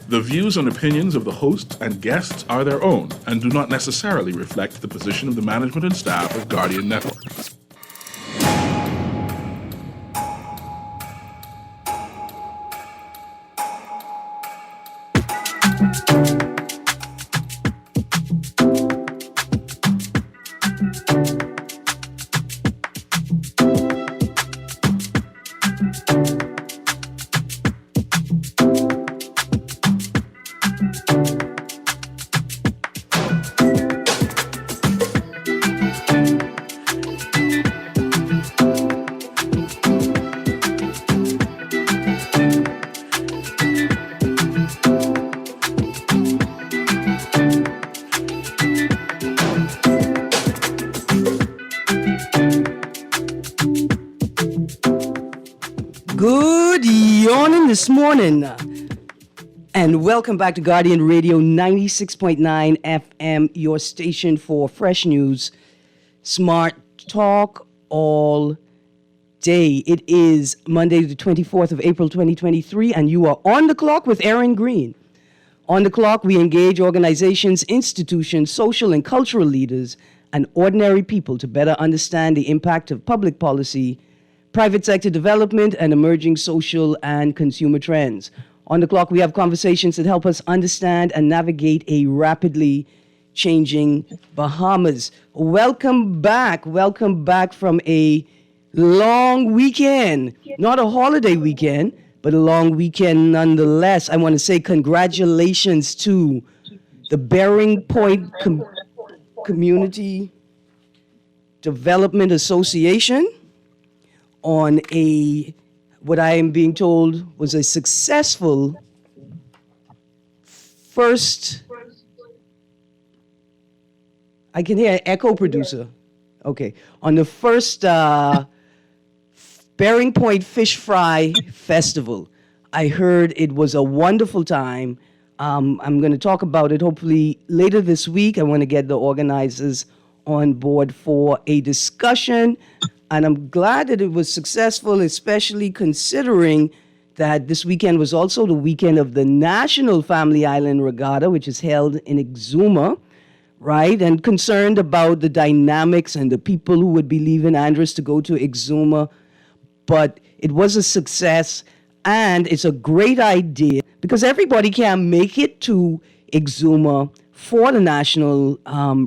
The views and opinions of the hosts and guests are their own and do not necessarily reflect the position of the management and staff of Guardian Network. This morning, and welcome back to Guardian Radio 96.9 FM, your station for fresh news, smart talk all day. It is Monday, the 24th of April, 2023, and you are on the clock with Erin Greene. On the clock, we engage organizations, institutions, social and cultural leaders, and ordinary people to better understand the impact of public policy, private sector development, and emerging social and consumer trends. On the clock, we have conversations that help us understand and navigate a rapidly changing Bahamas. Welcome back from a long weekend. Not a holiday weekend, but a long weekend nonetheless. I want to say congratulations to the Bearing Point Community Development Association on what I am being told was a successful first. I can hear an echo, producer. Okay. On the first Bearing Point Fish Fry Festival. I heard it was a wonderful time. I'm going to talk about it hopefully later this week. I want to get the organizers on board for a discussion. And I'm glad that it was successful, especially considering that this weekend was also the weekend of the National Family Island Regatta, which is held in Exuma, right? And concerned about the dynamics and the people who would be leaving Andros to go to Exuma. But it was a success, and it's a great idea because everybody can make it to Exuma for the National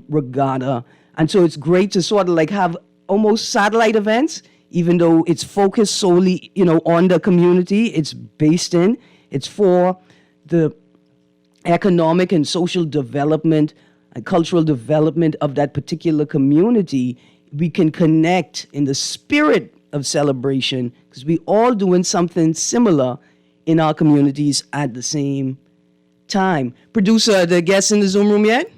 Regatta. And so it's great to sort of like have almost satellite events, even though it's focused solely, on the community it's for the economic and social development and cultural development of that particular community. We can connect in the spirit of celebration because we all doing something similar in our communities at the same time. Producer, are the guests in the Zoom room yet?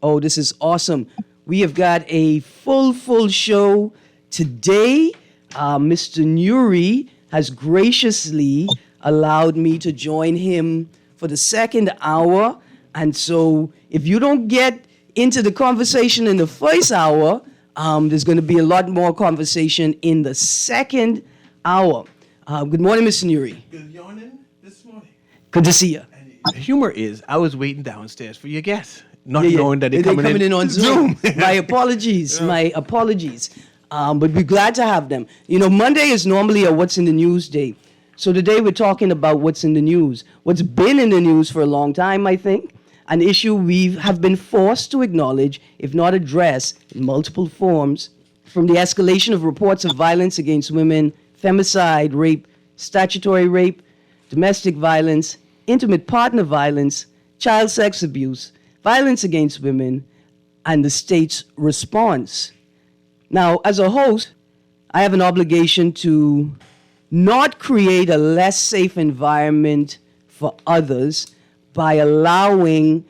Oh, this is awesome. We have got a full show today. Mr. Nuri has graciously allowed me to join him for the second hour. And so if you don't get into the conversation in the first hour, there's going to be a lot more conversation in the second hour. Good morning, Mr. Nuri. Good morning this morning. Good to see you. And the humor is, I was waiting downstairs for your guests. Not knowing that they're coming in on Zoom. My apologies. But we're glad to have them. Monday is normally a What's in the News day. So today we're talking about what's in the news. What's been in the news for a long time, I think. An issue we have been forced to acknowledge, if not address, in multiple forms, from the escalation of reports of violence against women, femicide, rape, statutory rape, domestic violence, intimate partner violence, child sex abuse, violence against women, and the state's response. Now, as a host, I have an obligation to not create a less safe environment for others by allowing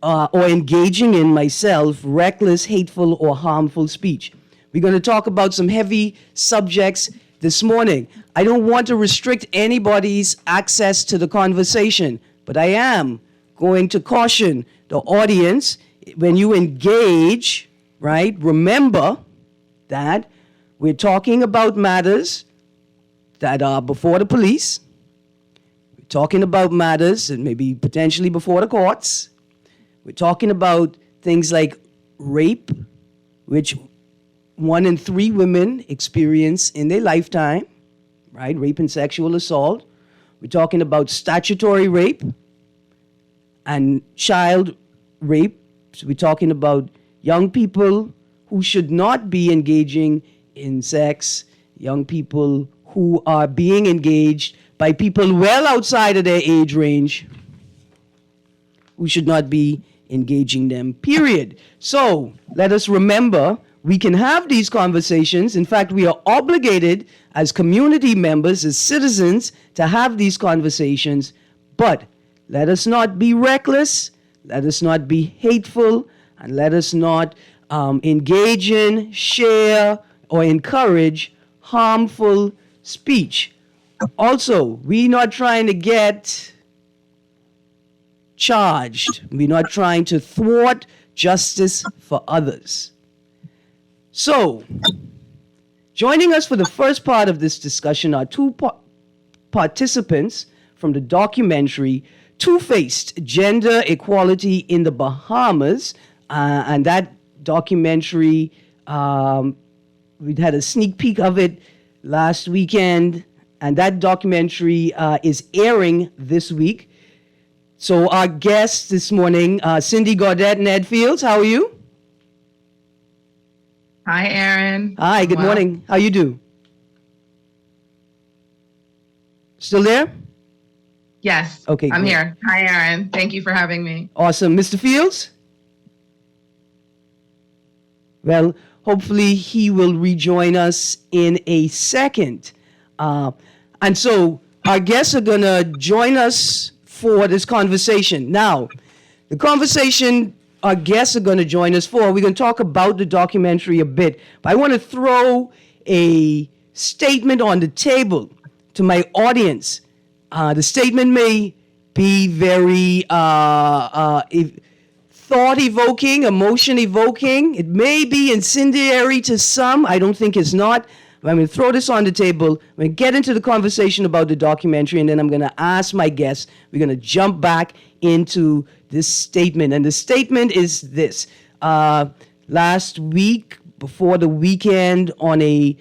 or engaging in myself reckless, hateful, or harmful speech. We're going to talk about some heavy subjects this morning. I don't want to restrict anybody's access to the conversation, but I am going to caution the audience, when you engage, right, remember that we're talking about matters that are before the police. We're talking about matters and maybe potentially before the courts. We're talking about things like rape, which 1 in 3 women experience in their lifetime, right? Rape and sexual assault. We're talking about statutory rape and child rape. So we're talking about young people who should not be engaging in sex, young people who are being engaged by people well outside of their age range, who should not be engaging them, period. So let us remember, we can have these conversations. In fact, we are obligated as community members, as citizens, to have these conversations. But let us not be reckless, let us not be hateful, and let us not engage in, share, or encourage harmful speech. Also, we're not trying to get charged. We're not trying to thwart justice for others. So, joining us for the first part of this discussion are two participants from the documentary Two-Faced Gender Equality in the Bahamas. And that documentary, we had a sneak peek of it last weekend. And that documentary is airing this week. So our guests this morning, Cindy Gaudette and Ed Fields, how are you? Hi, Erin. Hi, good morning. How you do? Still there? Yes. Okay, I'm great. here. Hi, Erin. Thank you for having me. Awesome. Mr. Fields? Well, hopefully he will rejoin us in a second. And so our guests are going to join us for this conversation. Now, the conversation our guests are going to join us for, we're going to talk about the documentary a bit. But I want to throw a statement on the table to my audience. The statement may be very thought-evoking, emotion-evoking. It may be incendiary to some. I don't think it's not. I'm going to throw this on the table. I'm going to get into the conversation about the documentary, and then I'm going to ask my guests. We're going to jump back into this statement. And the statement is this. Last week, before the weekend, on a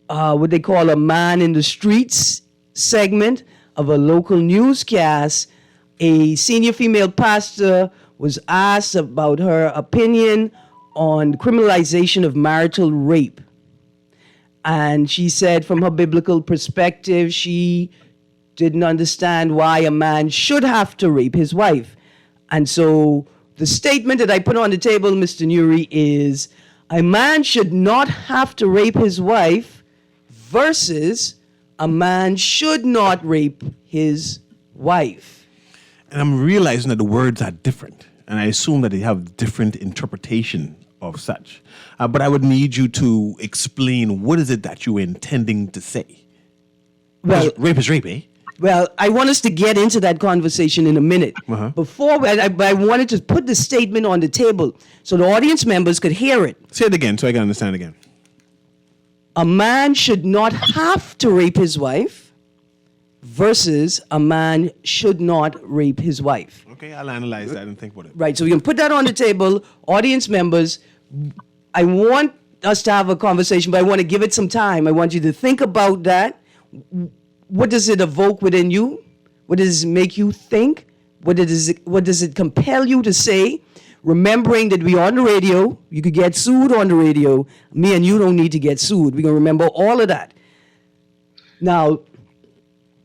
what they call a Man in the Streets segment of a local newscast, a senior female pastor was asked about her opinion on criminalization of marital rape. And she said from her biblical perspective, she didn't understand why a man should have to rape his wife. And so the statement that I put on the table, Mr. Nuri, is a man should not have to rape his wife versus a man should not rape his wife. And I'm realizing that the words are different. And I assume that they have different interpretation of such. But I would need you to explain what is it that you were intending to say. Well, rape is rape, eh? Well, I want us to get into that conversation in a minute. Uh-huh. Before, I wanted to put the statement on the table so the audience members could hear it. Say it again so I can understand again. A man should not have to rape his wife versus a man should not rape his wife. Okay, I'll analyze that and think about it. Right, so we can put that on the table. Audience members, I want us to have a conversation, but I want to give it some time. I want you to think about that. What does it evoke within you? What does it make you think? What does it compel you to say? Remembering that we're on the radio, you could get sued on the radio. Me and you don't need to get sued. We're going to remember all of that. Now,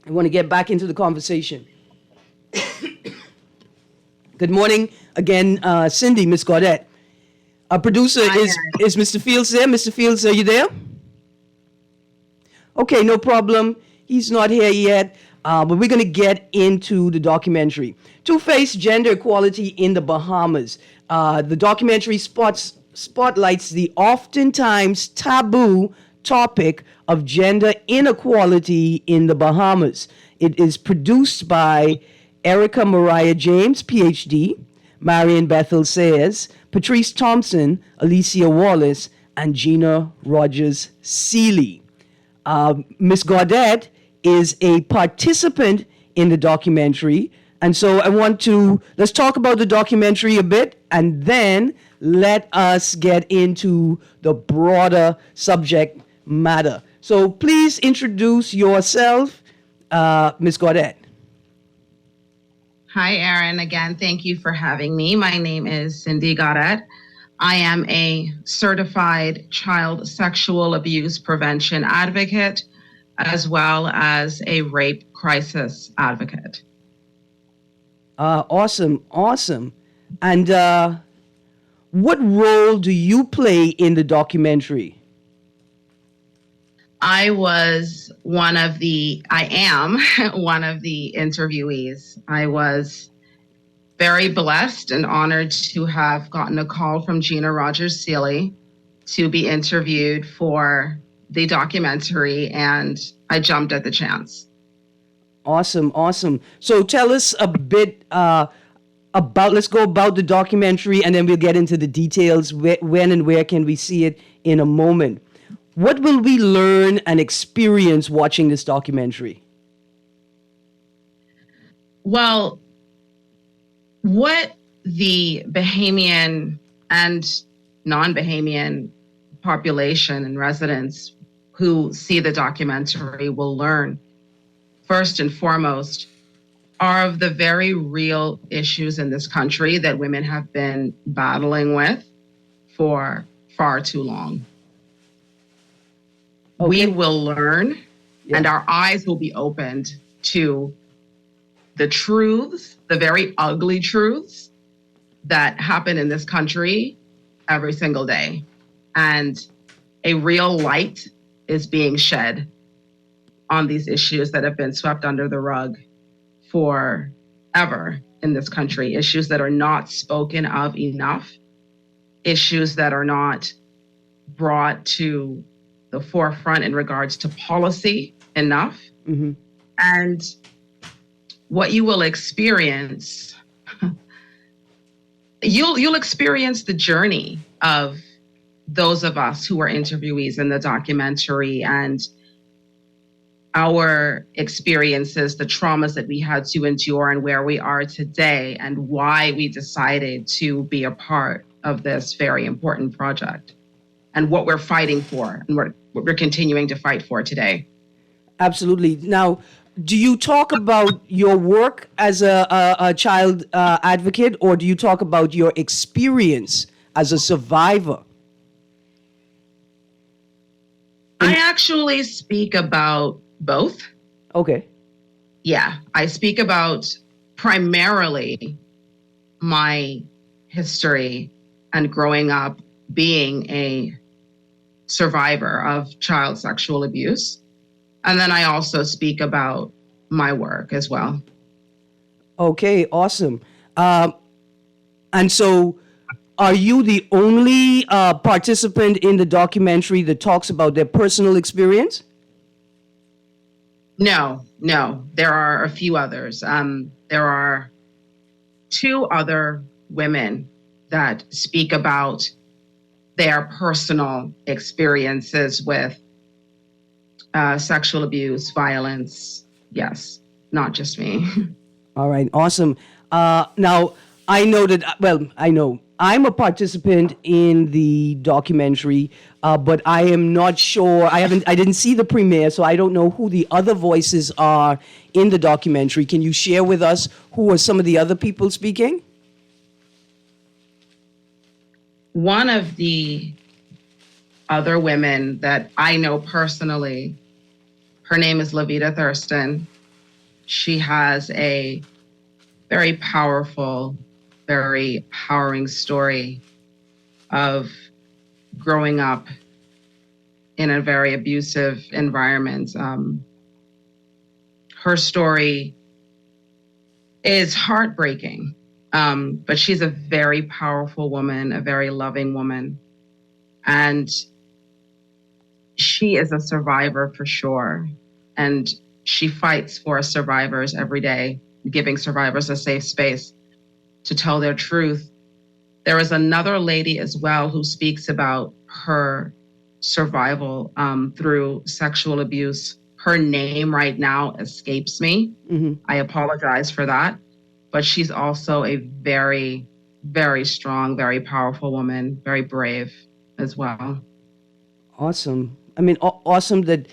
I want to get back into the conversation. Good morning again, Cindy, Miss Gaudette. Our producer is Mr. Fields there. Mr. Fields, are you there? Okay, no problem. He's not here yet, but we're going to get into the documentary. Two-Faced Gender Equality in the Bahamas. The documentary spotlights the oftentimes taboo topic of gender inequality in the Bahamas. It is produced by Erica Mariah James, PhD, Marion Bethel Sayers, Patrice Thompson, Alicia Wallace, and Gina Rogers Seeley. Ms. Gaudette is a participant in the documentary. And so let's talk about the documentary a bit, and then let us get into the broader subject matter. So please introduce yourself, Ms. Gaudette. Hi, Erin. Again, thank you for having me. My name is Cindy Gaudette. I am a certified child sexual abuse prevention advocate, as well as a rape crisis advocate. Awesome. And what role do you play in the documentary? I am one of the interviewees. I was very blessed and honored to have gotten a call from Gina Rogers-Seeley to be interviewed for the documentary, and I jumped at the chance. Awesome. So tell us a bit let's go about the documentary, and then we'll get into the details. When and where can we see it in a moment? What will we learn and experience watching this documentary? Well, what the Bahamian and non-Bahamian population and residents who see the documentary will learn, first and foremost, are of the very real issues in this country that women have been battling with for far too long. Okay. We will learn, and our eyes will be opened to the truths, the very ugly truths that happen in this country every single day. And a real light is being shed on these issues that have been swept under the rug forever in this country, issues that are not spoken of enough, issues that are not brought to the forefront in regards to policy enough. Mm-hmm. And what you will experience, you'll experience the journey of those of us who were interviewees in the documentary, and our experiences, the traumas that we had to endure, and where we are today, and why we decided to be a part of this very important project, and what we're fighting for, and what we're continuing to fight for today. Absolutely. Now, do you talk about your work as a child advocate, or do you talk about your experience as a survivor? I actually speak about both. Okay. Yeah, I speak about primarily my history and growing up being a survivor of child sexual abuse. And then I also speak about my work as well. Okay, awesome. And so, are you the only participant in the documentary that talks about their personal experience? No. There are a few others. There are two other women that speak about their personal experiences with sexual abuse, violence. Yes, not just me. All right, awesome. Now, I know I'm a participant in the documentary, but I am not sure. I didn't see the premiere, so I don't know who the other voices are in the documentary. Can you share with us who are some of the other people speaking? One of the other women that I know personally, her name is Levita Thurston. She has a very powerful, very empowering story of growing up in a very abusive environment. Her story is heartbreaking, but she's a very powerful woman, a very loving woman. And she is a survivor for sure. And she fights for survivors every day, giving survivors a safe space to tell their truth. There is another lady as well who speaks about her survival through sexual abuse her name right now escapes me. I apologize for that. But she's also a very, very strong, very powerful woman, very brave as well. Awesome. I mean, awesome that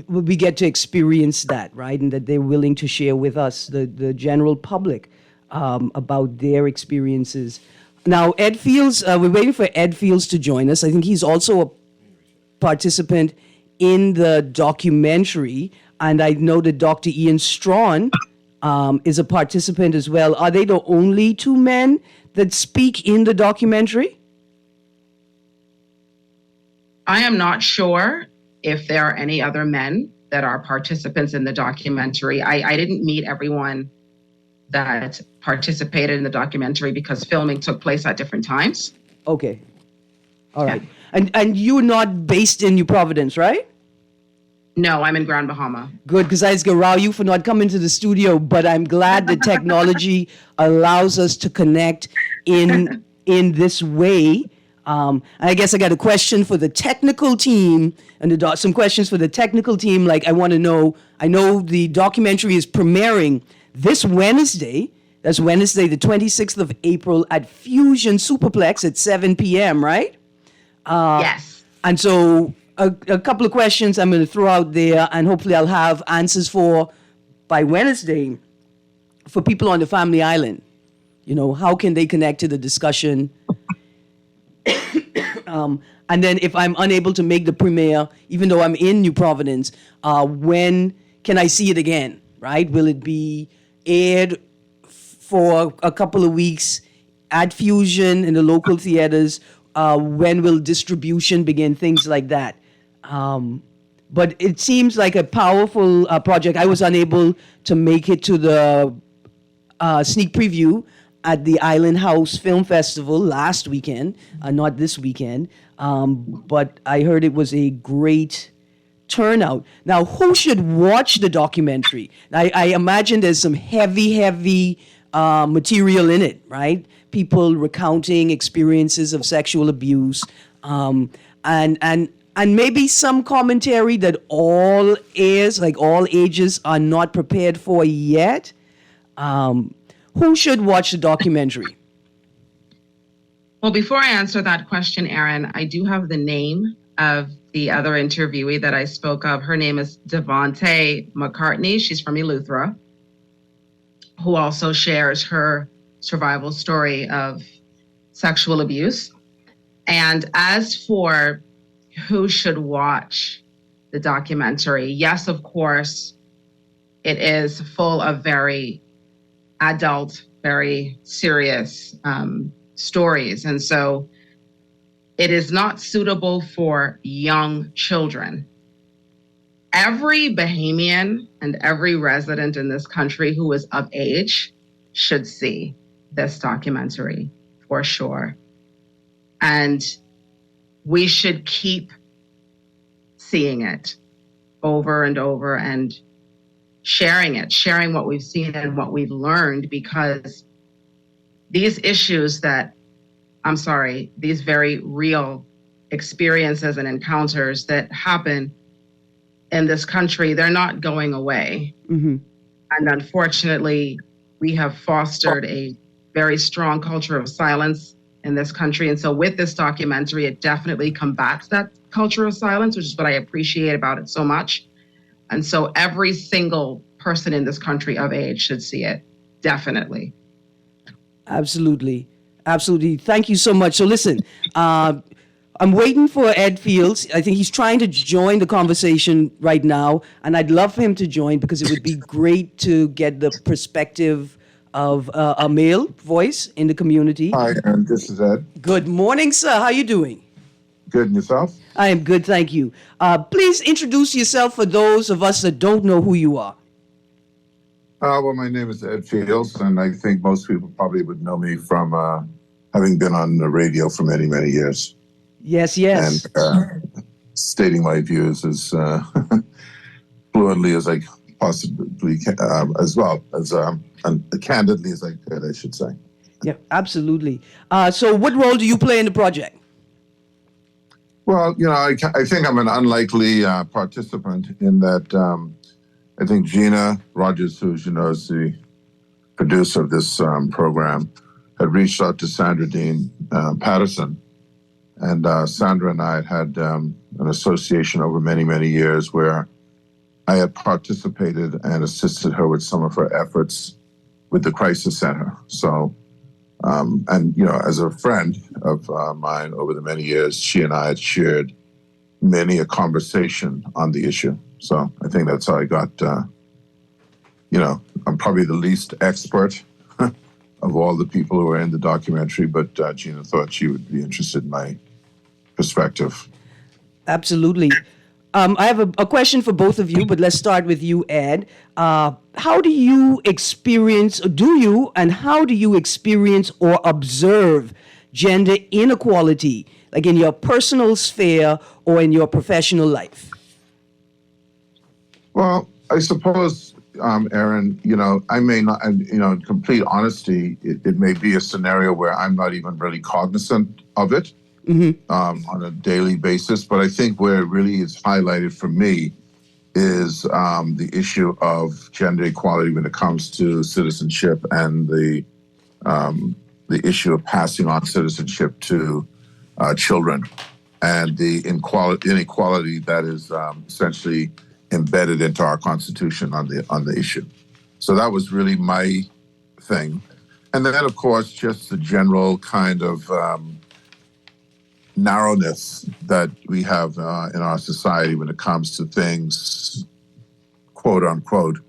we get to experience that, right? And that they're willing to share with us, the general public, about their experiences. Now, Ed Fields, we're waiting for Ed Fields to join us. I think he's also a participant in the documentary, and I know that Dr. Ian Strawn is a participant as well. Are they the only two men that speak in the documentary? I am not sure if there are any other men that are participants in the documentary. I didn't meet everyone that participated in the documentary because filming took place at different times. Okay. All right. And you're not based in New Providence, right? No, I'm in Grand Bahama. Good, because I was going to row you for not coming to the studio, but I'm glad that technology allows us to connect in this way. I guess I got a question for the technical team, and some questions for the technical team. Like, I want to know, I know the documentary is premiering this Wednesday. That's Wednesday, the 26th of April at Fusion Superplex at 7 p.m., right? Yes. And so a couple of questions I'm going to throw out there, and hopefully I'll have answers for by Wednesday for people on the Family Island. You know, how can they connect to the discussion? And then if I'm unable to make the premiere, even though I'm in New Providence, when can I see it again, right? Will it be aired for a couple of weeks at Fusion in the local theaters? When will distribution begin? Things like that. But it seems like a powerful project. I was unable to make it to the sneak preview at the Island House Film Festival last weekend, not this weekend. But I heard it was a great turnout. Now, who should watch the documentary? I imagine there's some heavy material in it, right? People recounting experiences of sexual abuse, and maybe some commentary that all ears, like all ages, are not prepared for yet. Who should watch the documentary? Well, before I answer that question, Erin, I do have the name of the other interviewee that I spoke of. Her name is Devontae McCartney. She's from Eleuthera, who also shares her survival story of sexual abuse. And as for who should watch the documentary, yes, of course, it is full of very adult, very serious stories. And so it is not suitable for young children. Every Bahamian and every resident in this country who is of age should see this documentary for sure. And we should keep seeing it over and over and sharing what we've seen and what we've learned, because these issues these very real experiences and encounters that happen in this country, they're not going away. Mm-hmm. And unfortunately, we have fostered a very strong culture of silence in this country. And so with this documentary, it definitely combats that culture of silence, which is what I appreciate about it so much. And so every single person in this country of age should see it, definitely. Absolutely. Thank you so much. So listen, I'm waiting for Ed Fields. I think he's trying to join the conversation right now, and I'd love for him to join because it would be great to get the perspective of a male voice in the community. Hi, Erin. This is Ed. Good morning, sir. How are you doing? Good, and yourself? I am good, thank you. Please introduce yourself for those of us that don't know who you are. Well, my name is Ed Fields, and I think most people probably would know me from having been on the radio for many, many years. Yes. And stating my views as fluently as I possibly can, as well as candidly as I could, I should say. Yeah, absolutely. So what role do you play in the project? Well, I think I'm an unlikely participant in that. I think Gina Rogers, who, is the producer of this program, had reached out to Sandra Dean Patterson. And Sandra and I had an association over many, many years where I had participated and assisted her with some of her efforts with the Crisis Center. So, as a friend of mine over the many years, she and I had shared many a conversation on the issue. So I think that's how I got, I'm probably the least expert of all the people who were in the documentary, but Gina thought she would be interested in my perspective. Absolutely. I have a question for both of you, but let's start with you, Ed. How do you experience, and how do you experience or observe gender inequality, like in your personal sphere or in your professional life? Well, I suppose, Erin, I may not, in complete honesty, it may be a scenario where I'm not even really cognizant of it. On a daily basis. But I think where it really is highlighted for me is the issue of gender equality when it comes to citizenship and the issue of passing on citizenship to children and the inequality that is essentially embedded into our Constitution on the issue. So that was really my thing. And then, of course, just the general kind of narrowness that we have in our society when it comes to things, quote unquote,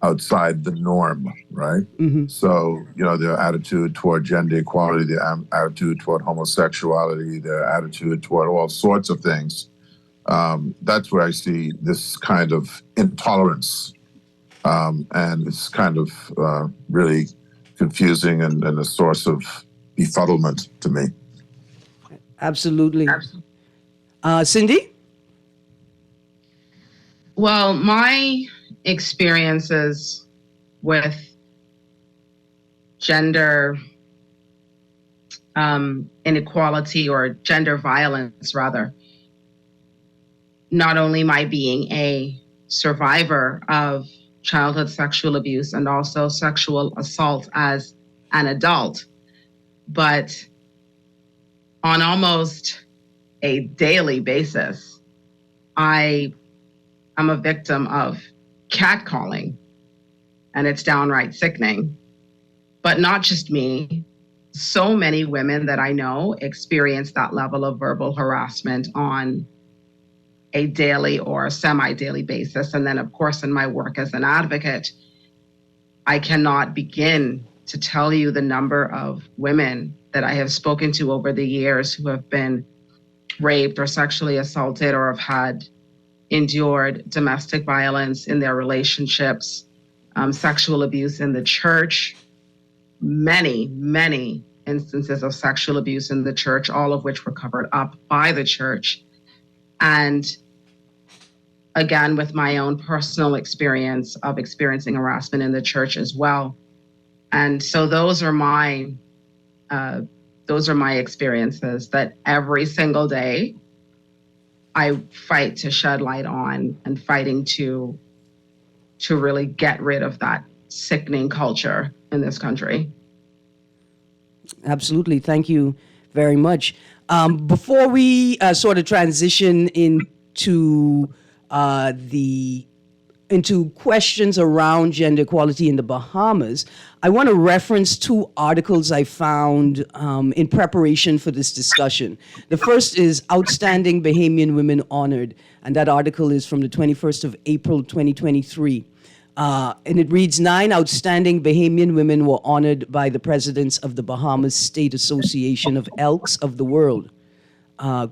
outside the norm, right? So, their attitude toward gender equality, their attitude toward homosexuality, their attitude toward all sorts of things. That's where I see this kind of intolerance. And it's kind of really confusing and a source of befuddlement to me. Absolutely. Cindy? Well, my experiences with gender inequality or gender violence, rather, not only my being a survivor of childhood sexual abuse and also sexual assault as an adult, but on almost a daily basis, I am a victim of catcalling, and it's downright sickening. But not just me. So many women that I know experience that level of verbal harassment on a daily or semi-daily basis. And then, of course, in my work as an advocate, I cannot begin to tell you the number of women that I have spoken to over the years who have been raped or sexually assaulted or have had endured domestic violence in their relationships, sexual abuse in the church, many, many instances of sexual abuse in the church, all of which were covered up by the church. And again, with my own personal experience of experiencing harassment in the church as well. And so those are my experiences that every single day I fight to shed light on and fighting to really get rid of that sickening culture in this country. Absolutely. Thank you very much. Before we sort of transition into into questions around gender equality in the Bahamas, I want to reference two articles I found in preparation for this discussion. The first is Outstanding Bahamian Women Honored, and that article is from the 21st of April, 2023. And it reads, 9 outstanding Bahamian women were honored by the presidents of the Bahamas State Association of Elks of the World,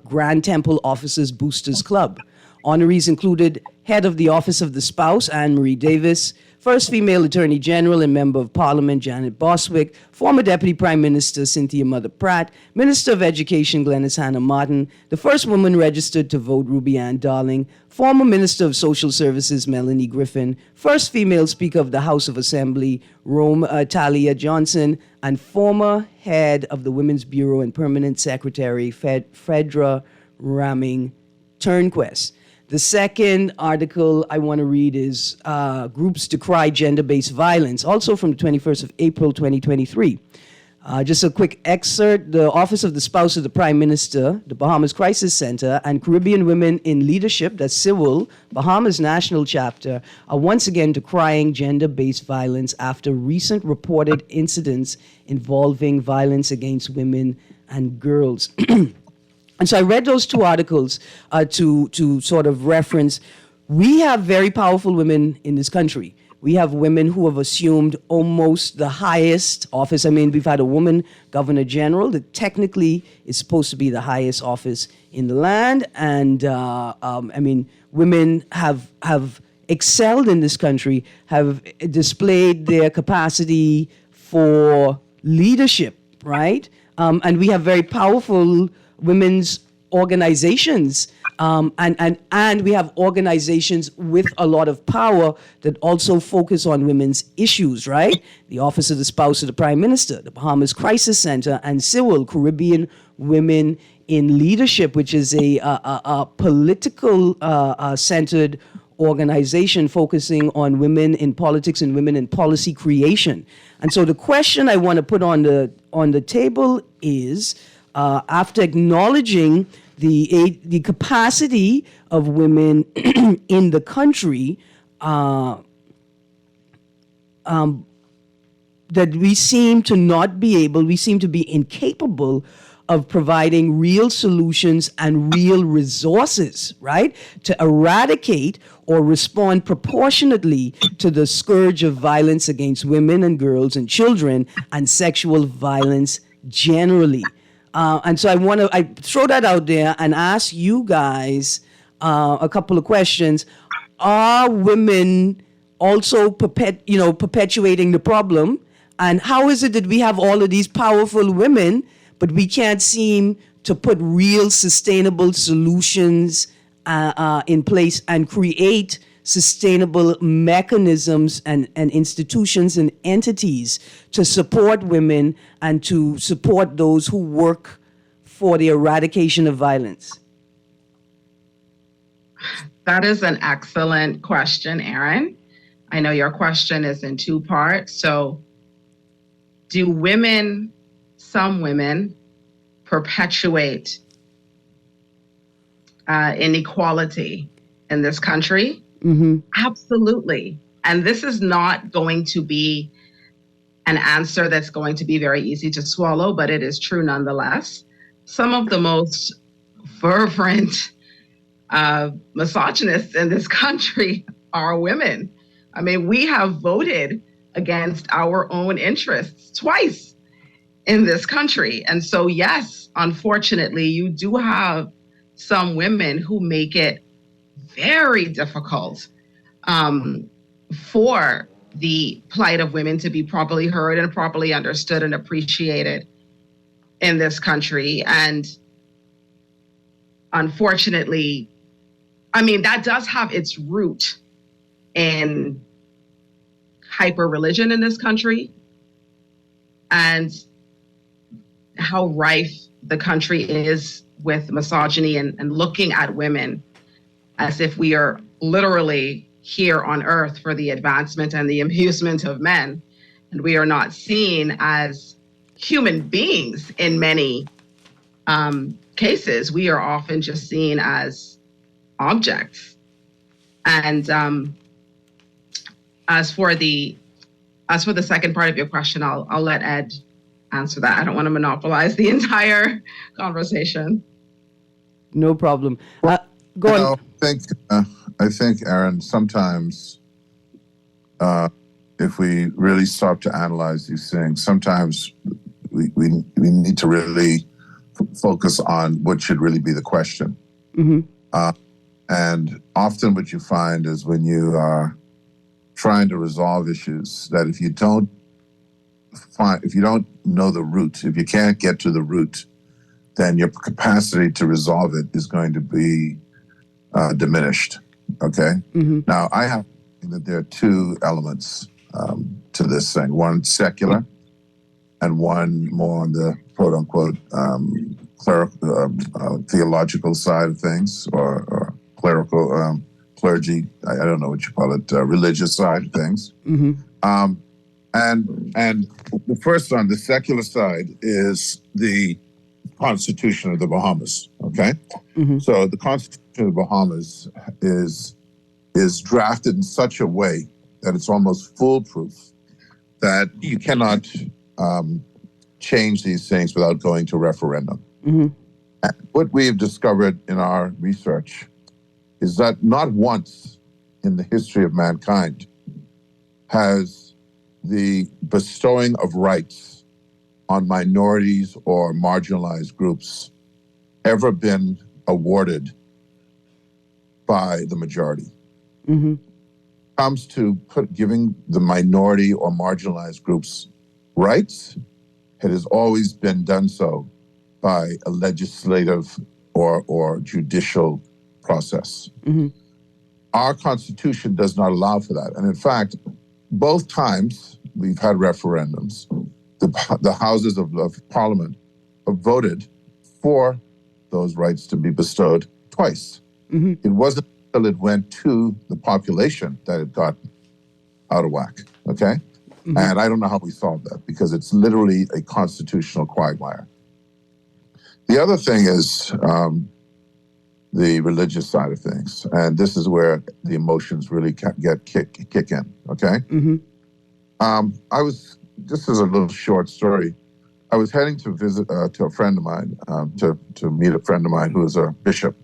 Grand Temple Officers Boosters Club. Honorees included Head of the Office of the Spouse, Anne Marie Davis, First Female Attorney General and Member of Parliament, Janet Boswick, Former Deputy Prime Minister, Cynthia Mother Pratt, Minister of Education, Glenys Hannah Martin, the first woman registered to vote, Ruby Ann Darling, Former Minister of Social Services, Melanie Griffin, First Female Speaker of the House of Assembly, Talia Johnson, and former Head of the Women's Bureau and Permanent Secretary, Fedra ramming Turnquest. The second article I want to read is Groups Decry Gender-Based Violence, also from the 21st of April, 2023. Just a quick excerpt. The Office of the Spouse of the Prime Minister, the Bahamas Crisis Center, and Caribbean Women in Leadership, that's Civil, Bahamas National Chapter, are once again decrying gender-based violence after recent reported incidents involving violence against women and girls. And so I read those two articles to sort of reference. We have very powerful women in this country. We have women who have assumed almost the highest office. I mean, we've had a woman governor general that technically is supposed to be the highest office in the land. And I mean, women have excelled in this country, have displayed their capacity for leadership, right? And we have very powerful women's organizations, and we have organizations with a lot of power that also focus on women's issues, right? The Office of the Spouse of the Prime Minister, the Bahamas Crisis Center, and Civil, Caribbean Women in Leadership, which is a political centered organization focusing on women in politics and women in policy creation. And so the question I want to put on the table is, after acknowledging the capacity of women in the country, that we seem to be incapable of providing real solutions and real resources, right, to eradicate or respond proportionately to the scourge of violence against women and girls and children and sexual violence generally. And so I throw that out there and ask you guys a couple of questions. Are women also perpetuating the problem? And how is it that we have all of these powerful women, but we can't seem to put real sustainable solutions in place and create sustainable mechanisms and institutions and entities to support women and to support those who work for the eradication of violence? That is an excellent question, Erin. I know your question is in two parts. So, do some women, perpetuate inequality in this country? Mm-hmm. Absolutely. And this is not going to be an answer that's going to be very easy to swallow, but it is true nonetheless. Some of the most fervent misogynists in this country are women. I mean, we have voted against our own interests twice in this country. And so, yes, unfortunately, you do have some women who make it very difficult for the plight of women to be properly heard and properly understood and appreciated in this country. And unfortunately, I mean, that does have its root in hyper-religion in this country and how rife the country is with misogyny and looking at women as if we are literally here on earth for the advancement and the amusement of men. And we are not seen as human beings in many cases. We are often just seen as objects. And as for the second part of your question, I'll let Ed answer that. I don't want to monopolize the entire conversation. No problem. Go on. I think, Erin, sometimes if we really start to analyze these things, sometimes we need to really focus on what should really be the question. Mm-hmm. And often what you find is when you are trying to resolve issues, that if you don't know the root, if you can't get to the root, then your capacity to resolve it is going to be diminished. Okay. Mm-hmm. Now, I have that there are two elements to this thing: one secular, and one more on the quote unquote theological side of things, or clerical clergy. I don't know what you call it, religious side of things. Um, and the first one, the secular side, is the Constitution of the Bahamas. Okay, so the Constitution of the Bahamas is drafted in such a way that it's almost foolproof, that you cannot change these things without going to referendum. What we've discovered in our research is that not once in the history of mankind has the bestowing of rights on minorities or marginalized groups ever been awarded by the majority. Comes to giving the minority or marginalized groups rights, it has always been done so by a legislative or judicial process. Our Constitution does not allow for that. And in fact, both times we've had referendums, the houses of Parliament have voted for those rights to be bestowed twice. It wasn't until it went to the population that it got out of whack, okay? And I don't know how we solved that, because it's literally a constitutional quagmire. The other thing is the religious side of things, and this is where the emotions really kick in, okay? I was, just as a little short story, I was heading to visit to a friend of mine, to meet a friend of mine who is a bishop.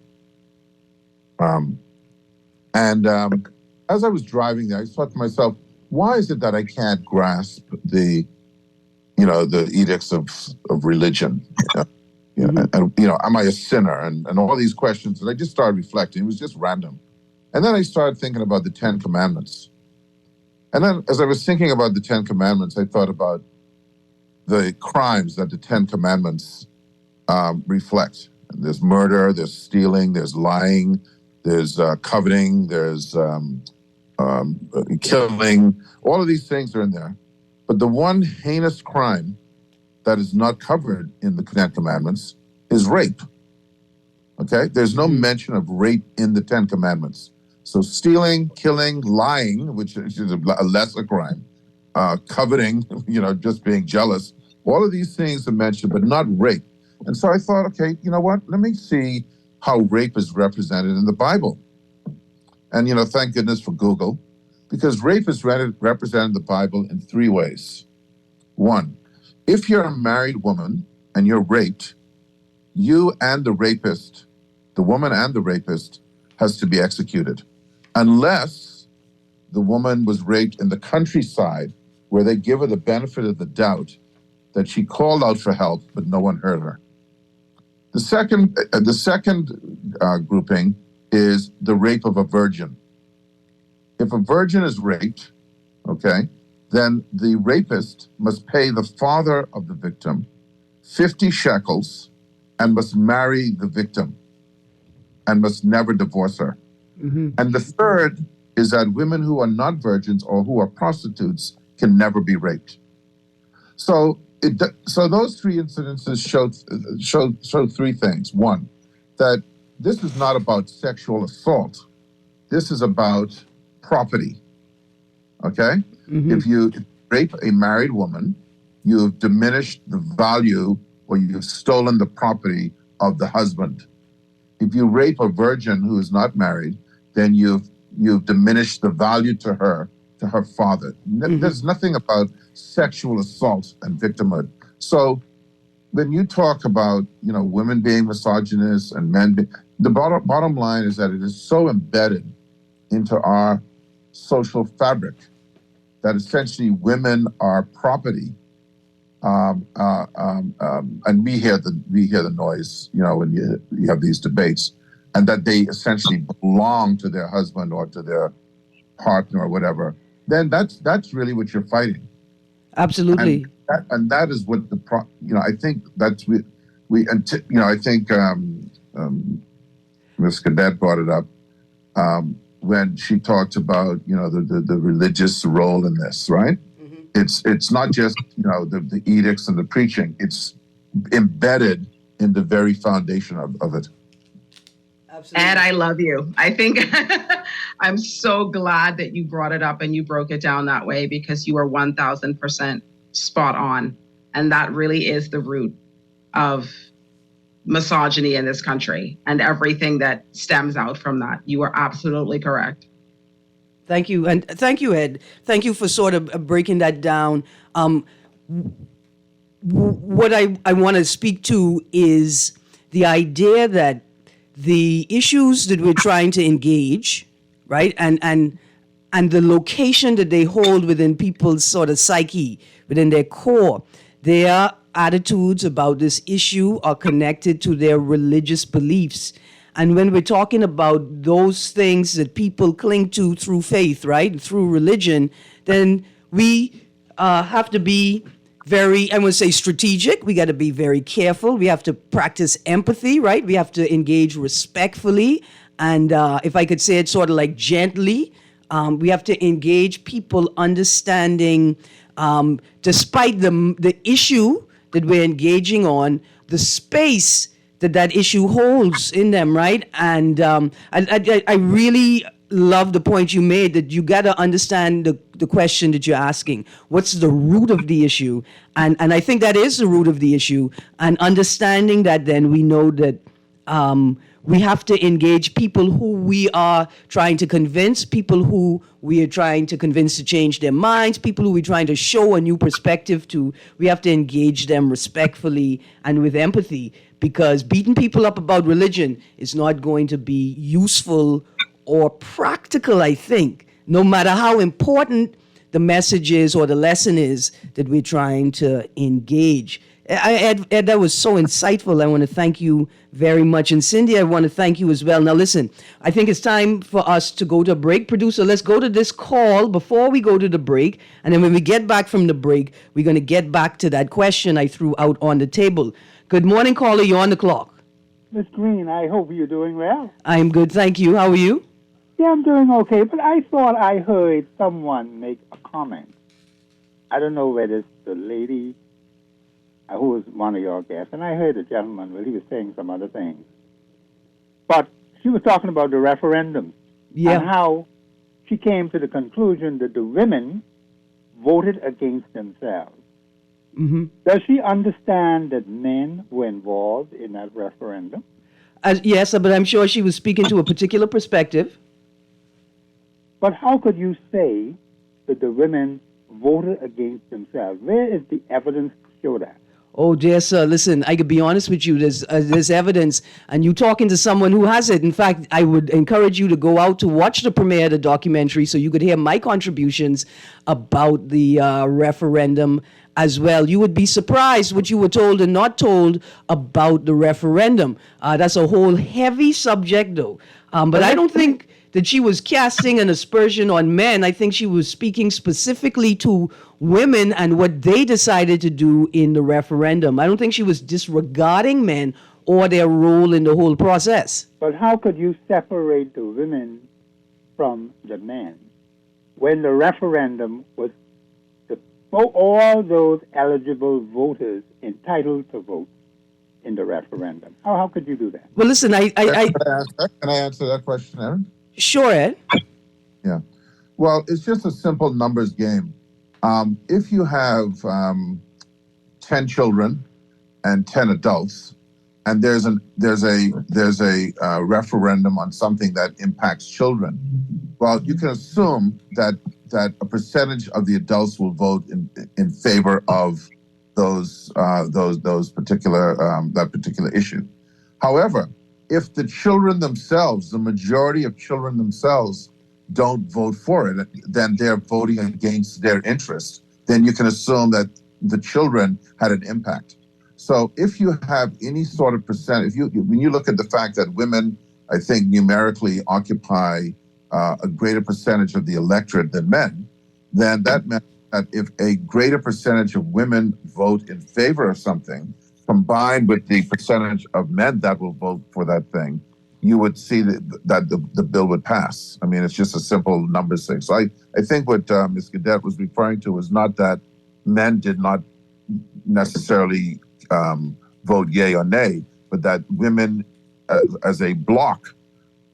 As I was driving there, I thought to myself, why is it that I can't grasp the edicts of religion? Am I a sinner? And all these questions. And I just started reflecting. It was just random. And then I started thinking about the 10 Commandments. And then as I was thinking about the 10 Commandments, I thought about the crimes that the 10 Commandments reflect. And there's murder, there's stealing, there's lying, there's coveting, there's killing. All of these things are in there. But the one heinous crime that is not covered in the 10 Commandments is rape. Okay? There's no mention of rape in the 10 Commandments. So stealing, killing, lying, which is a lesser crime, coveting, just being jealous, all of these things are mentioned, but not rape. And so I thought, okay, you know what? Let me see how rape is represented in the Bible. And, thank goodness for Google, because rape is represented in the Bible in 3 ways. 1, if you're a married woman and you're raped, you and the rapist, the woman and the rapist, has to be executed, unless the woman was raped in the countryside, where they give her the benefit of the doubt that she called out for help, but no one heard her. The second grouping is the rape of a virgin. If a virgin is raped, okay, then the rapist must pay the father of the victim 50 shekels and must marry the victim and must never divorce her. And the third is that women who are not virgins or who are prostitutes can never be raped. So those 3 incidences show 3 things. 1, that this is not about sexual assault. This is about property. Okay? If you rape a married woman, you've diminished the value, or you've stolen the property of the husband. If you rape a virgin who is not married, then you've diminished the value to her father. There's nothing about sexual assault and victimhood. So when you talk about, women being misogynist and men the bottom line is that it is so embedded into our social fabric that essentially women are property. And we hear the noise, when you have these debates, and that they essentially belong to their husband or to their partner or whatever. Then that's really what you're fighting. Absolutely. And that is what I think that's I think Ms. Cadet brought it up when she talked about the religious role in this, right? It's not just the edicts and the preaching. It's embedded in the very foundation of it. Absolutely. Ed, I love you. I think I'm so glad that you brought it up and you broke it down that way, because you are 1000% spot on. And that really is the root of misogyny in this country and everything that stems out from that. You are absolutely correct. Thank you. And thank you, Ed. Thank you for sort of breaking that down. What I want to speak to is the idea that the issues that we're trying to engage, right, and the location that they hold within people's sort of psyche, within their core, their attitudes about this issue are connected to their religious beliefs. And when we're talking about those things that people cling to through faith, right, through religion, then we have to be very, I would say, strategic. We got to be very careful. We have to practice empathy, right? We have to engage respectfully. And if I could say it sort of like gently, we have to engage people understanding, despite the issue that we're engaging on, the space that issue holds in them, right? And I really love the point you made, that you got to understand the question that you're asking. What's the root of the issue? And I think that is the root of the issue. And understanding that, then we know that we have to engage people who we are trying to convince, people who we are trying to convince to change their minds, people who we're trying to show a new perspective to. We have to engage them respectfully and with empathy, because beating people up about religion is not going to be useful or practical, I think, no matter how important the message is or the lesson is that we're trying to engage. Ed, that was so insightful. I want to thank you very much. And Cindy, I want to thank you as well. Now, listen, I think it's time for us to go to a break. Producer, let's go to this call before we go to the break. And then when we get back from the break, we're going to get back to that question I threw out on the table. Good morning, caller. You're on the clock. Miss Greene, I hope you're doing well. I'm good, thank you. How are you? Yeah, I'm doing okay, but I thought I heard someone make a comment. I don't know whether it's the lady who was one of your guests, and I heard a gentleman, well, he was saying some other things. But she was talking about the referendum and how she came to the conclusion that the women voted against themselves. Mm-hmm. Does she understand that men were involved in that referendum? Yes, but I'm sure she was speaking to a particular perspective. But how could you say that the women voted against themselves? Where is the evidence to show that? Oh, dear sir, listen, I could be honest with you. There's evidence, and you talking to someone who has it. In fact, I would encourage you to go out to watch the premiere of the documentary so you could hear my contributions about the referendum as well. You would be surprised what you were told and not told about the referendum. That's a whole heavy subject, though. But I don't think that she was casting an aspersion on men. I think she was speaking specifically to women and what they decided to do in the referendum. I don't think she was disregarding men or their role in the whole process. But how could you separate the women from the men when the referendum was all those eligible voters entitled to vote in the referendum? How could you do that? Well, listen, Can I answer that question, Erin? Sure, Ed. Yeah. Well, it's just a simple numbers game. If you have 10 children and 10 adults, and there's a referendum on something that impacts children, well, you can assume that a percentage of the adults will vote in favor of those particular that particular issue. However, if the children themselves, the majority of children themselves, don't vote for it, then they're voting against their interest. Then you can assume that the children had an impact. So if you have any sort of percent, when you look at the fact that women, I think numerically occupy a greater percentage of the electorate than men, then that meant that if a greater percentage of women vote in favor of something, combined with the percentage of men that will vote for that thing, you would see that the bill would pass. I mean, it's just a simple numbers thing. So I think what Ms. Cadet was referring to was not that men did not necessarily vote yay or nay. but that women, as a bloc,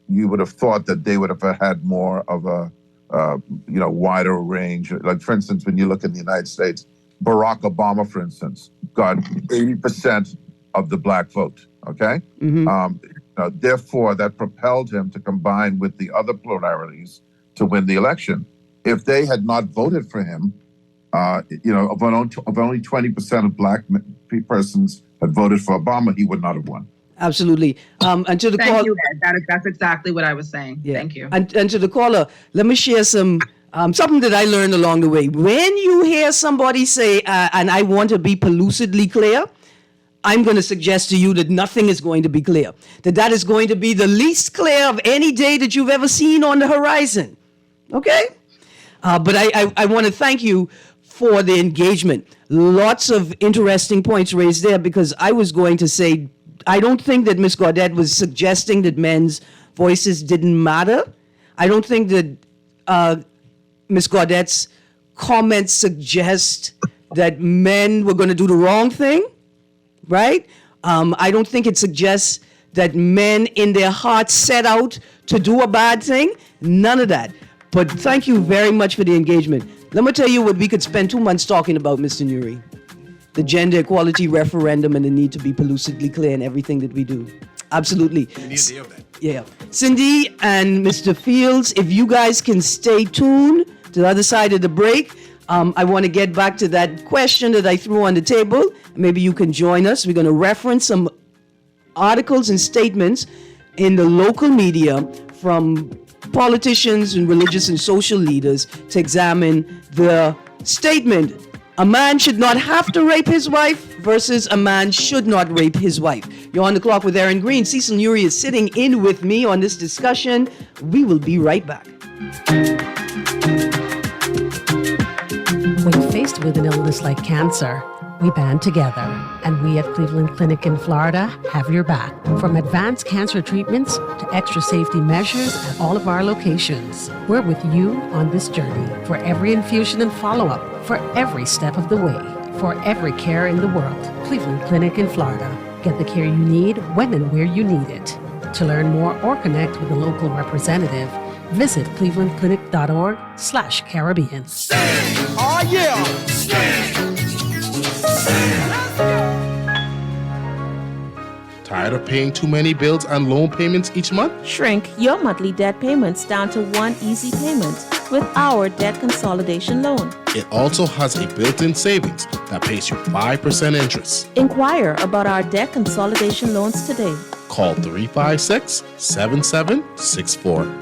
you would have thought that they would have had more of a wider range. Like, for instance, when you look in the United States, Barack Obama, for instance, got 80% of the black vote. Okay, therefore, that propelled him to combine with the other pluralities to win the election. If they had not voted for him, of only 20% of black persons had voted for Obama, he would not have won. Absolutely. And to the Thank call, you, Ed. That's exactly what I was saying. yeah. Thank you. And to the caller, let me share something that I learned along the way. When you hear somebody say, and I want to be pellucidly clear, I'm going to suggest to you that nothing is going to be clear. That is going to be the least clear of any day that you've ever seen on the horizon. Okay? But I want to thank you for the engagement. Lots of interesting points raised there, because I was going to say, I don't think that Ms. Gaudette was suggesting that men's voices didn't matter. I don't think that Ms. Gaudette's comments suggest that men were going to do the wrong thing, right? I don't think it suggests that men in their hearts set out to do a bad thing. None of that. But thank you very much for the engagement. Let me tell you what we could spend 2 months talking about, Mr. Nuri. The gender equality referendum and the need to be pellucidly clear in everything that we do. Absolutely. Yeah. Cindy and Mr. Fields, if you guys can stay tuned to the other side of the break, I want to get back to that question that I threw on the table. Maybe you can join us. We're going to reference some articles and statements in the local media from politicians and religious and social leaders to examine the statement, a man should not have to rape his wife versus a man should not rape his wife. You're on the clock with Erin Greene. Cecil Nuri is sitting in with me on this discussion. We will be right back. When faced with an illness like cancer, we band together, and we at Cleveland Clinic in Florida have your back. From advanced cancer treatments to extra safety measures at all of our locations, we're with you on this journey for every infusion and follow-up, for every step of the way, for every care in the world. Cleveland Clinic in Florida. Get the care you need when and where you need it. To learn more or connect with a local representative, visit clevelandclinic.org/Caribbean. Oh yeah! Tired of paying too many bills and loan payments each month? Shrink your monthly debt payments down to one easy payment with our debt consolidation loan. It also has a built-in savings that pays you 5% interest. Inquire about our debt consolidation loans today. Call 356-7764.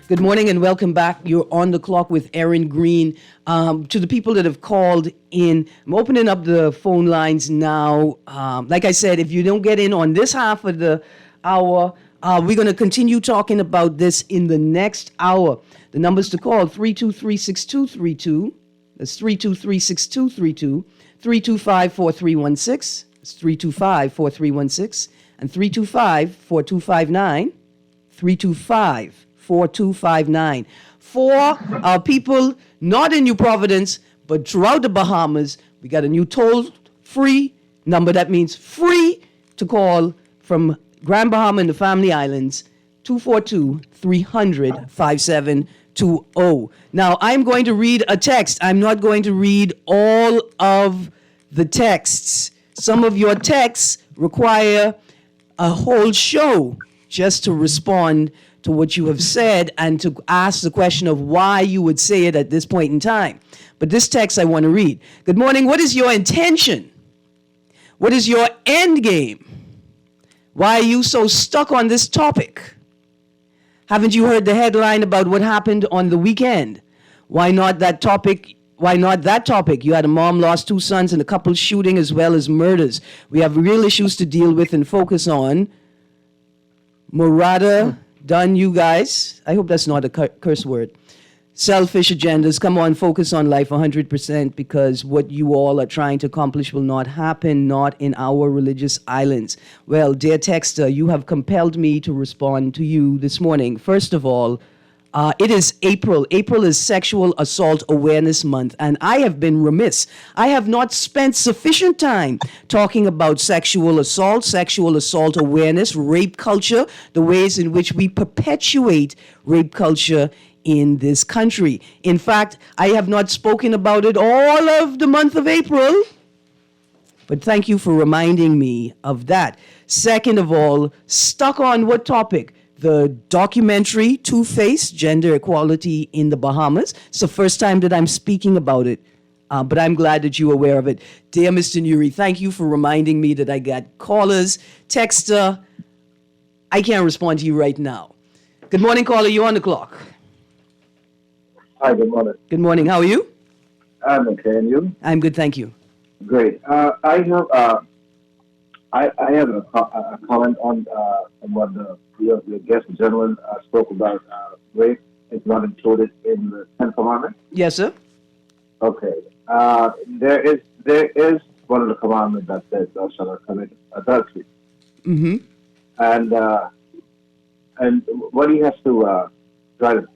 Good morning and welcome back. You're on the clock with Erin Greene. To the people that have called in, I'm opening up the phone lines now. Like I said, if you don't get in on this half of the hour, we're going to continue talking about this in the next hour. The numbers to call, 323-6232. That's 323-6232. 325-4316. That's 325-4316. And 325-4259. 325-4259. For our people not in New Providence, but throughout the Bahamas, we got a new toll-free number. That means free to call from Grand Bahama and the Family Islands, 242-300-5720. Now, I'm going to read a text. I'm not going to read all of the texts. Some of your texts require a whole show just to respond to what you have said and to ask the question of why you would say it at this point in time. But this text I want to read. Good morning. What is your intention? What is your end game? Why are you so stuck on this topic? Haven't you heard the headline about what happened on the weekend? Why not that topic? Why not that topic? You had a mom lost 2 sons and a couple shooting as well as murders. We have real issues to deal with and focus on. Murada done, you guys. I hope that's not a curse word. selfish agendas. Come on, focus on life 100%, because what you all are trying to accomplish will not happen, not in our religious islands. Well, dear texter, you have compelled me to respond to you this morning. First of all, it is April. April is Sexual Assault Awareness Month, and I have been remiss. I have not spent sufficient time talking about sexual assault awareness, rape culture, the ways in which we perpetuate rape culture in this country. In fact, I have not spoken about it all of the month of April, but thank you for reminding me of that. Second of all, stuck on what topic? The documentary Two-Face, Gender Equality in the Bahamas. It's the first time that I'm speaking about it, but I'm glad that you're aware of it. Dear Mr. Nuri, thank you for reminding me that I got callers, texter. I can't respond to you right now. Good morning, caller. You're on the clock. Hi, good morning. Good morning. How are you? I'm okay, and you? I'm good, thank you. Great. I have a comment on what your guest gentleman spoke about. Rape is not included in the Ten Commandments. Yes, sir. Okay. There is one of the commandments that says thou shalt not commit adultery. Mm-hmm. And what he has to try to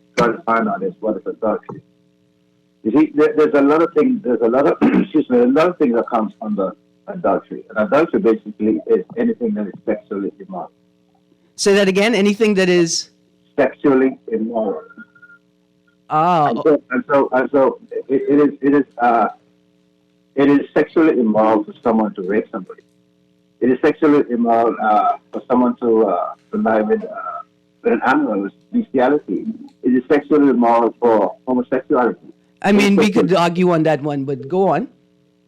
find out is what is adultery. You see, there's a lot of things. There's a lot of excuse me. A lot of things that comes under adultery. And adultery basically is anything that is sexually immoral. Say that again. Anything that is sexually immoral. Ah. And so it is sexually immoral for someone to rape somebody. It is sexually immoral for someone to lie with an animal, with bestiality. It is sexually immoral for homosexuality. I mean, we could argue on that one, but go on.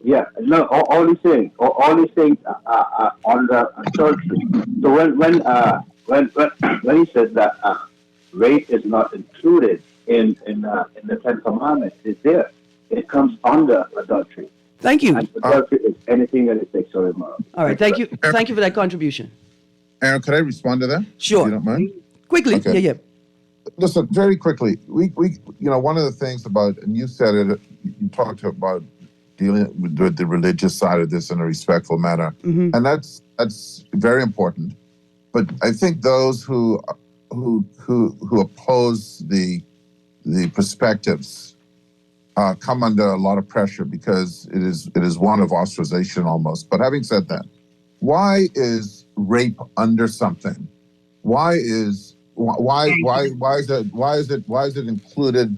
Yeah, no. All these things are under adultery. So when he says that rape is not included in the Ten Commandments, it's there. It comes under adultery. Thank you. And adultery is anything that is sexually immoral. All right, thank you. Thank you for that contribution. Aaron, could I respond to that? Sure. If you don't mind? Quickly. Okay. Yeah. Listen, very quickly. We one of the things about, and you said it, you talked about dealing with the religious side of this in a respectful manner, and that's very important. But I think those who oppose the perspectives come under a lot of pressure, because it is one of ostracization almost. But having said that, why is rape under something? Why is it included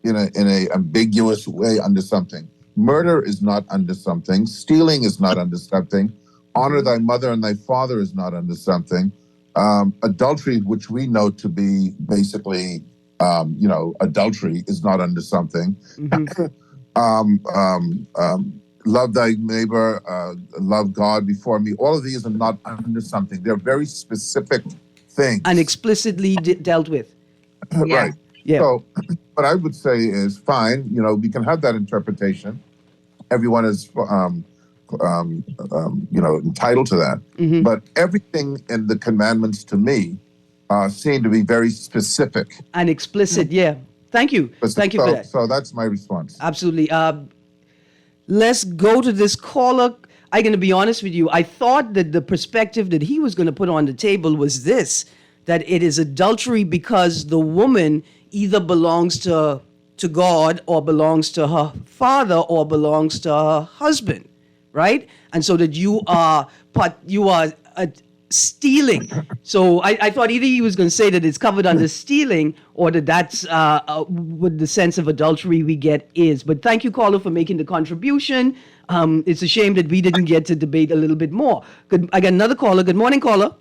in a ambiguous way under something? Murder is not under something. Stealing is not under something. Honor thy mother and thy father is not under something. Adultery, which we know to be basically, adultery, is not under something. Love thy neighbor, love God before me. All of these are not under something. They're very specific things. And explicitly dealt with. Right. Yeah. So what I would say is, fine, we can have that interpretation. Everyone is, entitled to that. But everything in the commandments, to me, seem to be very specific. And explicit, yeah. Thank you. Thank you for that. So that's my response. Absolutely. Let's go to this caller. I'm going to be honest with you. I thought that the perspective that he was going to put on the table was this, that it is adultery because the woman either belongs to God, or belongs to her father, or belongs to her husband, right? And so that you are stealing. So I thought either he was going to say that it's covered under stealing, or that's what the sense of adultery we get is. But thank you, caller, for making the contribution. It's a shame that we didn't get to debate a little bit more. I got another caller. Good morning, caller.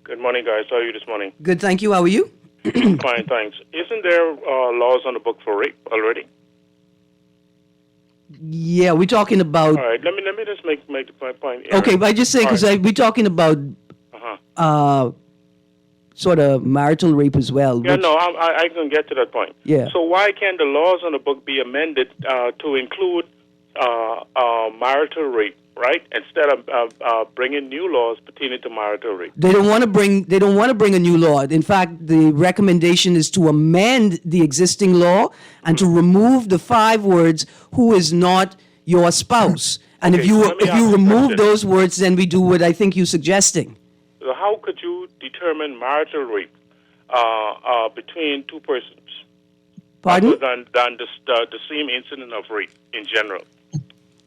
Good morning, guys. How are you this morning? Good, thank you. How are you? Fine, thanks. Isn't there laws on the book for rape already? Yeah, we're talking about. All right, let me just make the point. Okay, but I just say, because we're talking about sort of marital rape as well. Yeah, no, I can get to that point. Yeah. So why can't the laws on the book be amended to include marital rape right? Instead of bringing new laws pertaining to marital rape. They don't want to bring a new law. In fact, the recommendation is to amend the existing law and to remove the 5 words "who is not your spouse." And Okay, if so you let me ask you a remove question. those words, then we do what I think you're suggesting. So how could you determine marital rape between two persons? Pardon? Other than the same incident of rape in general?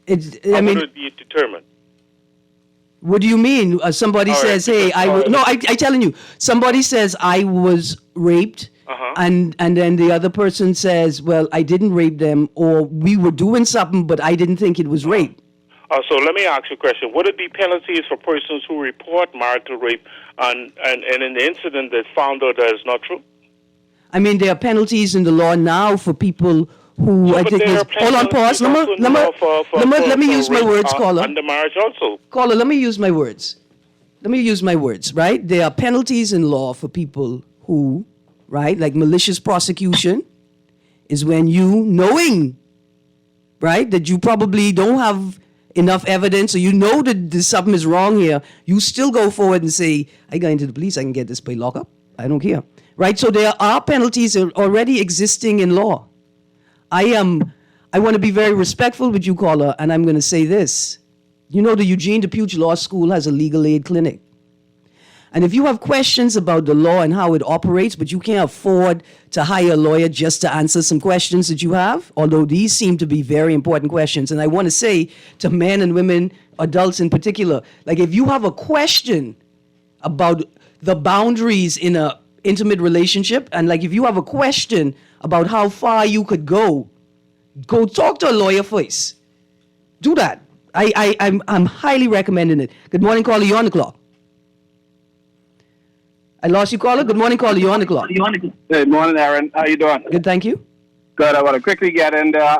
I mean, How would it be determined? what do you mean? Somebody All right, says, "Hey, I telling you." Somebody says, "I was raped," and then the other person says, "Well, I didn't rape them," or "We were doing something, but I didn't think it was rape." So let me ask you a question. Would it be penalties for persons who report marital rape and in the incident that found out that is not true? I mean, there are penalties in the law now for people who I think is. Hold on, pause. Let me use my words, caller. Under marriage also. Caller, let me use my words. Right? There are penalties in law for people who, right, like malicious prosecution, is when you knowing, right, that you probably don't have enough evidence, or you know that something is wrong here, you still go forward and say, "I go into the police, I can get this by lockup. I don't care." Right? So there are penalties already existing in law. I want to be very respectful with you, caller, and I'm going to say this. You know, the Eugene DePuge Law School has a legal aid clinic. And if you have questions about the law and how it operates, but you can't afford to hire a lawyer just to answer some questions that you have, although these seem to be very important questions, and I want to say to men and women, adults in particular, like if you have a question about the boundaries in a intimate relationship, and like if you have a question about how far you could go talk to a lawyer first. Do that. I'm highly recommending it. Good morning, caller. You're on the clock. I lost you, caller. Good morning, caller. You're on the clock. Good morning, Erin. How you doing? Good, thank you. Good. I want to quickly get in there.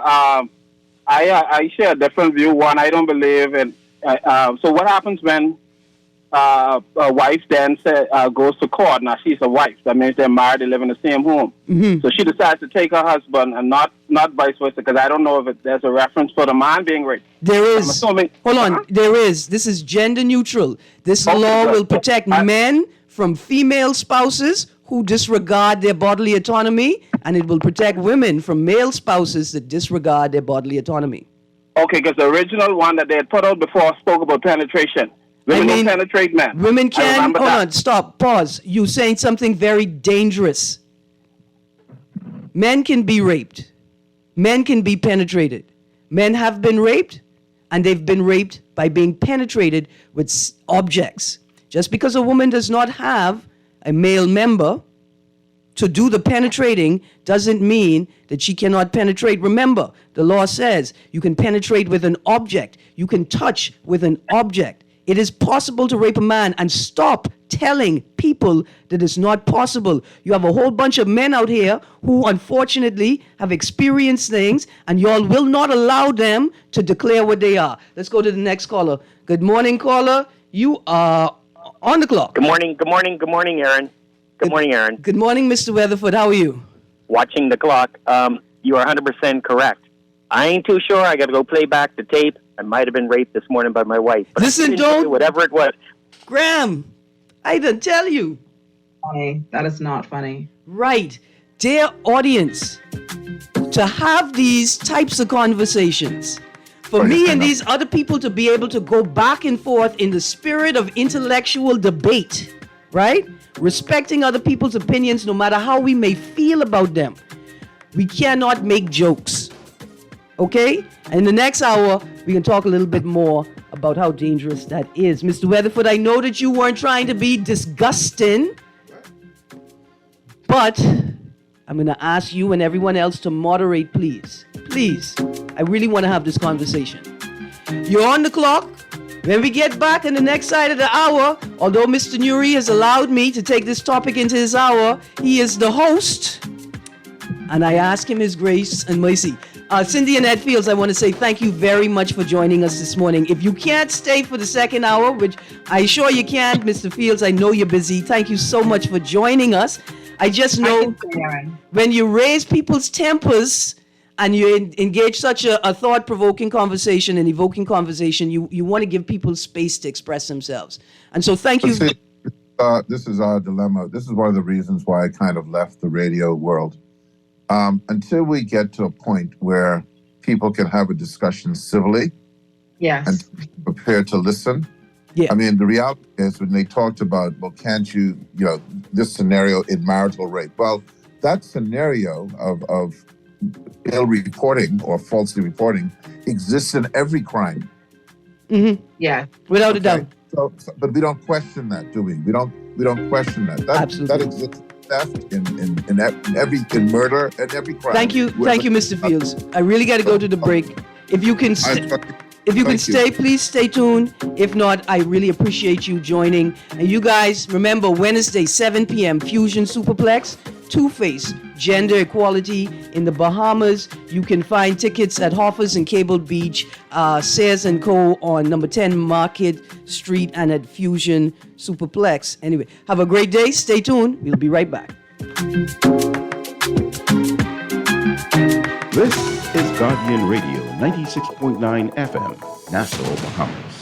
I share a different view. One, I don't believe in. So what happens when a wife then goes to court? Now she's a wife. That means they're married. They live in the same home. Mm-hmm. So she decides to take her husband, and not vice versa. Because I don't know if there's a reference for the man being raped. There is. I'm assuming. Hold on. There is. This is gender neutral. This law will protect men from female spouses who disregard their bodily autonomy, and it will protect women from male spouses that disregard their bodily autonomy. Okay, because the original one that they had put out before spoke about penetration. Women don't penetrate men. Women can. Hold on. Stop. Pause. You're saying something very dangerous. Men can be raped. Men can be penetrated. Men have been raped, and they've been raped by being penetrated with objects. Just because a woman does not have a male member to do the penetrating doesn't mean that she cannot penetrate. Remember, the law says you can penetrate with an object. You can touch with an object. It is possible to rape a man, and stop telling people that it's not possible. You have a whole bunch of men out here who unfortunately have experienced things, and y'all will not allow them to declare what they are. Let's go to the next caller. Good morning, caller. You are on the clock. Good morning, Erin. Good morning, Erin. Good morning, Mr. Weatherford. How are you? Watching the clock. You are 100% correct. I ain't too sure. I got to go play back the tape. I might have been raped this morning by my wife. But listen, don't. Whatever it was. Graham, I didn't tell you. Funny. That is not funny. Right. Dear audience, to have these types of conversations, for me and these other people to be able to go back and forth in the spirit of intellectual debate, right? Respecting other people's opinions no matter how we may feel about them. We cannot make jokes. Okay? In the next hour, we can talk a little bit more about how dangerous that is. Mr. Weatherford, I know that you weren't trying to be disgusting, but I'm going to ask you and everyone else to moderate, please. Please. I really want to have this conversation. You're on the clock. When we get back in the next side of the hour, although Mr. Nuri has allowed me to take this topic into his hour, he is the host, and I ask him his grace and mercy. Cindy and Ed Fields, I want to say thank you very much for joining us this morning. If you can't stay for the second hour, which I assure you can't, Mr. Fields, I know you're busy. Thank you so much for joining us. I just know when you raise people's tempers and you engage such a thought-provoking conversation and evoking conversation, you want to give people space to express themselves. And so thank you. See, this is our dilemma. This is one of the reasons why I kind of left the radio world. Until we get to a point where people can have a discussion civilly and prepare to listen. Yeah. I mean, the reality is when they talked about, well, can't you, this scenario in marital rape. Well, that scenario of ill reporting or falsely reporting exists in every crime. Mm-hmm. Yeah. Without a doubt. So, but we don't question that, do we? We don't question that. Absolutely. That exists in theft, in murder, and every crime. Thank you, Mr. Fields. I really got to go to the break. If you can stay, please stay tuned. If not, I really appreciate you joining. And you guys, remember, Wednesday, 7 p.m., Fusion Superplex, Two-Face, Gender Equality in the Bahamas. You can find tickets at Hoffers and Cable Beach, Sayers & Co. on number 10 Market Street, and at Fusion Superplex. Anyway, have a great day. Stay tuned. We'll be right back. This is Guardian Radio, 96.9 FM, Nassau, Bahamas.